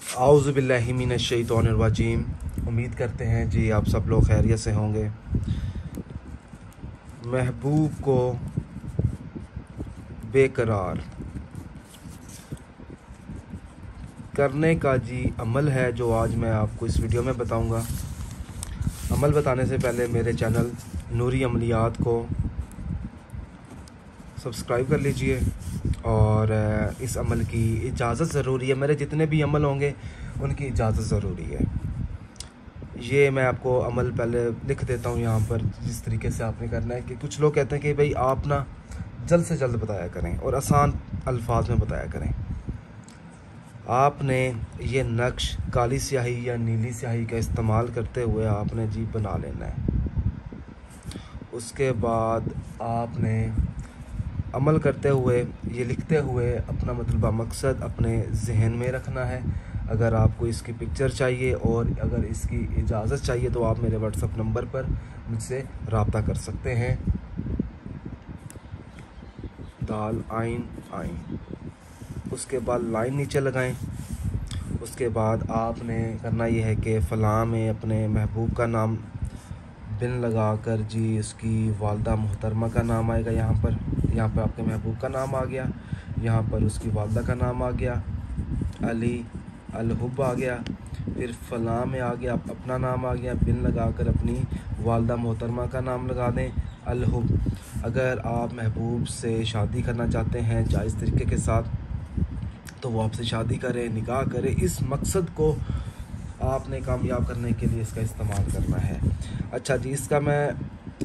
आऊज़ु बिल्लाहि मिनश शैतानिर रजीम। उम्मीद करते हैं जी आप सब लोग खैरियत से होंगे। महबूब को बेकरार करने का जी अमल है जो आज मैं आपको इस वीडियो में बताऊंगा। अमल बताने से पहले मेरे चैनल नूरी अमलियात को सब्सक्राइब कर लीजिए और इस अमल की इजाज़त ज़रूरी है। मेरे जितने भी अमल होंगे उनकी इजाज़त ज़रूरी है। ये मैं आपको अमल पहले लिख देता हूँ यहाँ पर, जिस तरीके से आपने करना है। कि कुछ लोग कहते हैं कि भाई आप ना जल्द से जल्द बताया करें और आसान अल्फाज में बताया करें। आपने ये नक्श काली स्याही या नीली स्याही का इस्तेमाल करते हुए आपने जी बना लेना है। उसके बाद आपने अमल करते हुए ये लिखते हुए अपना मतलबा मकसद अपने जहन में रखना है। अगर आपको इसकी पिक्चर चाहिए और अगर इसकी इजाज़त चाहिए तो आप मेरे व्हाट्सएप नंबर पर मुझसे रब्ता कर सकते हैं। दाल आइन आइन, उसके बाद लाइन नीचे लगाएं। उसके बाद आपने करना ये है कि फ़लाँ में अपने महबूब का नाम बिन लगा कर जी उसकी वालदा मोहतरमा का नाम आएगा। यहाँ पर आपके महबूब का नाम आ गया, यहाँ पर उसकी वालदा का नाम आ गया, अली अलहुब आ गया, फिर फ़लाँ में आ गया अपना नाम आ गया, बिन लगा कर अपनी वालदा मोहतरमा का नाम लगा दें अलहुब। अगर आप महबूब से शादी करना चाहते हैं जायज़ तरीके के साथ तो वो आपसे शादी करें, निकाह करें। इस मकसद को आपने कामयाब करने के लिए इसका इस्तेमाल करना है। अच्छा जी, इसका मैं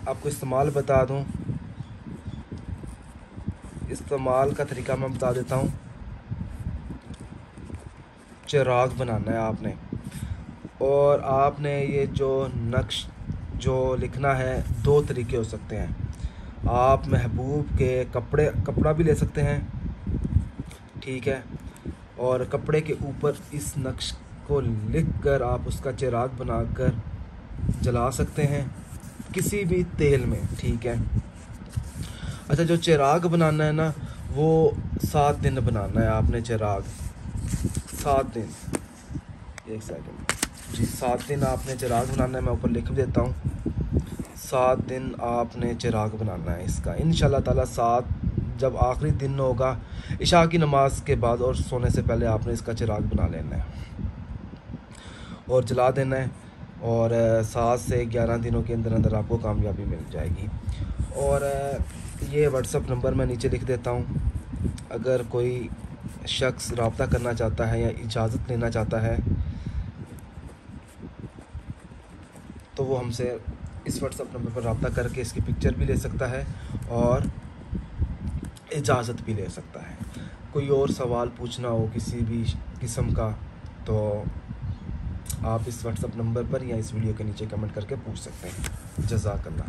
आपको इस्तेमाल बता दूं। इस्तेमाल का तरीका मैं बता देता हूं। चिराग बनाना है आपने, और आपने ये जो नक्श जो लिखना है दो तरीके हो सकते हैं। आप महबूब के कपड़ा भी ले सकते हैं, ठीक है, और कपड़े के ऊपर इस नक्श को लिख कर आप उसका चिराग बनाकर जला सकते हैं किसी भी तेल में, ठीक है। अच्छा, जो चिराग बनाना है ना वो 7 दिन बनाना है आपने चिराग। 7 दिन, एक सेकंड जी, 7 दिन आपने चिराग बनाना है। मैं ऊपर लिख देता हूँ, 7 दिन आपने चिराग बनाना है इसका इंशाल्लाह ताला। 7 जब आखिरी दिन होगा इशा की नमाज के बाद और सोने से पहले आपने इसका चिराग बना लेना है और जला देना है, और 7 से 11 दिनों के अंदर अंदर आपको कामयाबी मिल जाएगी। और ये व्हाट्सअप नंबर मैं नीचे लिख देता हूँ। अगर कोई शख्स रब्ता करना चाहता है या इजाज़त लेना चाहता है तो वो हमसे इस व्हाट्सअप नंबर पर रब्ता करके इसकी पिक्चर भी ले सकता है और इजाज़त भी ले सकता है। कोई और सवाल पूछना हो किसी भी किस्म का तो आप इस व्हाट्सअप नंबर पर या इस वीडियो के नीचे कमेंट करके पूछ सकते हैं। जज़ाकल्लाह।